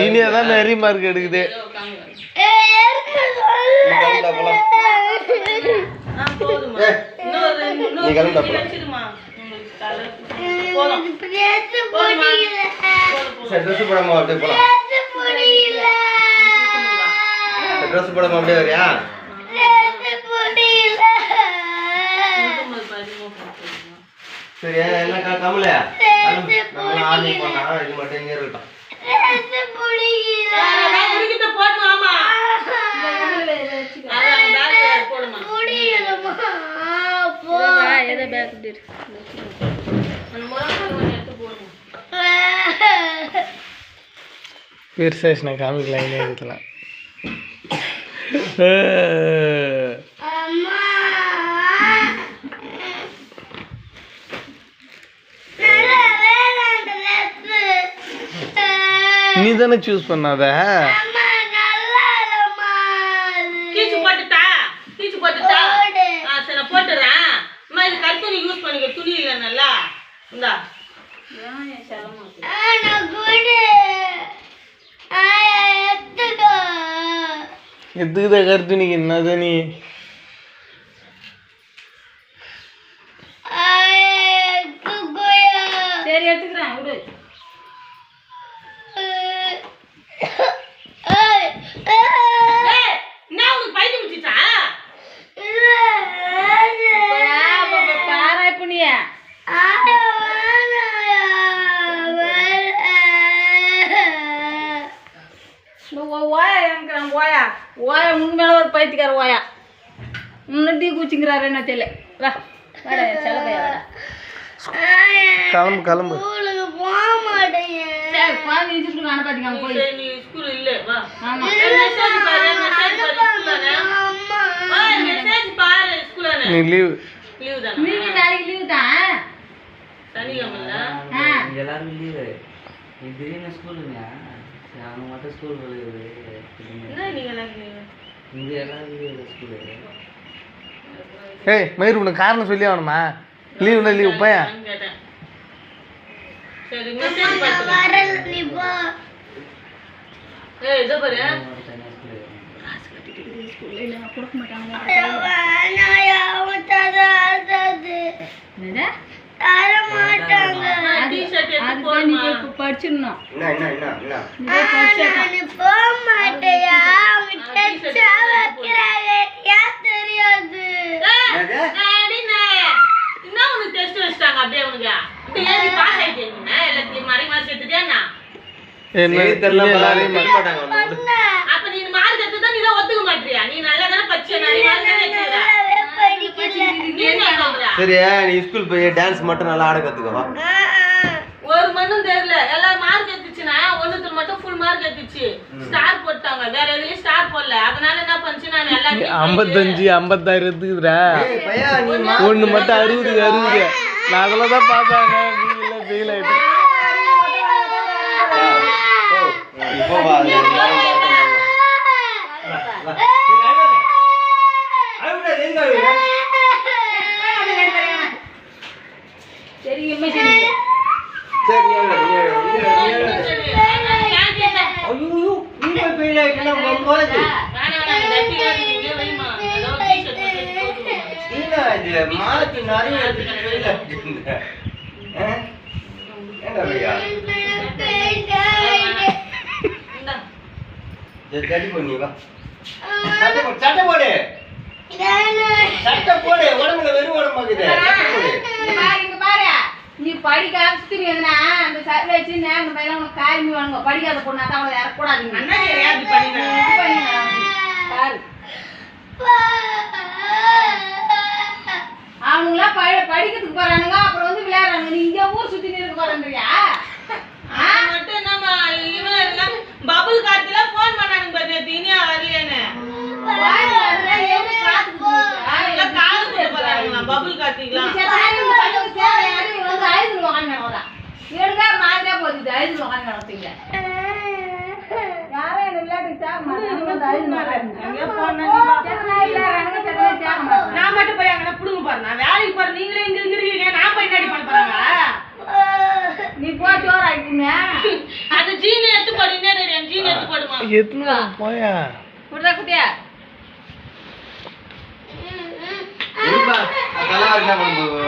இனியா தான் நிறைய மார்க் எடுக்குது. ட்ரெஸ் போடாம அப்படியே வரியா? சரி என்ன கமல ஆர்மி பண்ணா இது மட்டும் இங்கே இருக்கட்டும். பெருசாக காமிக்கலாம் இல்லை இருக்கலாம். நீ தானே சூஸ் பண்ணாத. எதுக்குதான் கருத்து நீங்க என்னத நீ சரி எடுத்துக்கிறேன் விடு. ஓயா உங்க மேல ஒரு பைத்தியக்கார ஓயா இன்னும் டீ குச்சிங்கிறாரு என்ன தெரியல. வா வாடா செல்ல பையா வாடா. கிளம்பு கிளம்பு. நீ லீவ் நாளைக்கு லீவு தான். எல்லாரும் லீவு திடீர்னு ஸ்கூலுங்க அவங்க மட்டும் ஸ்கூல் இங்கே எல்லாரும் லீவு ஸ்கூலு. ஏய் மயிர் உனக்கு காரணம் சொல்லி ஆகணுமா? லீவுனா லீவ் பையன். படிச்சிடணும். சரியா நீ ஸ்கூல் போய் டான்ஸ் மட்டும் நல்லா ஆட கத்துக்கவா. ஒரு மண்ணும் தெரியல எல்லாம் மார்க் எடுத்துச்சுன்னா ஒண்ணுக்கு மட்டும் ஃபுல் மார்க் எடுத்துச்சு. ஸ்டார் போட்டாங்க வேற எதுலயும் ஸ்டார் போடல. அதனால என்ன பண்ணுச்சு நான் எல்லாத்தையும் 55 56 இருக்குதுடா. ஒண்ணு மட்டும் 60 நான் அதில் தான் பார்த்தாங்க. நீங்களே ஃபெயில் ஆயிட்டேன். நீ படிக்க அந்த சர்வே வச்சு காரணி வாங்க. படிக்காத பொண்ணா தான் இறக்கூடாதீங்க. அவனுங்களாம் படிக்கிறதுக்கு போறானுங்க அப்புறம் வந்து விளையாடுறாங்க. நீ இங்க ஊர் சுத்தி இருக்க போறேன்றியா? மட்டும் நம்ம இவன் எல்லாம் பபுள் காத்துல போன் பண்ணானுங்க பாரு தீனியா வரலையானே. பபுள் காத்திங்களா மாதிரியா போகுது. 5 உட்காந்து நடத்தீங்க யாரும் என்ன விளையாட்டு நான் மட்டும் போய் அங்கே புடுங்க பாரு. நான் வேலைக்கு போறேன். நீங்களே இங்க இருக்கீங்க. நான் போய் என்னடி பண்ண போறாங்க? நீ போ சோறு ஆகிட்டீங்க. அந்த ஜீனு எடுத்து போறீங்க. மீன் எடுத்து போடுமா எத்தனை போயா விடுறா குட்டியா இருப்பா அதெல்லாம் என்ன பண்ணுவோம்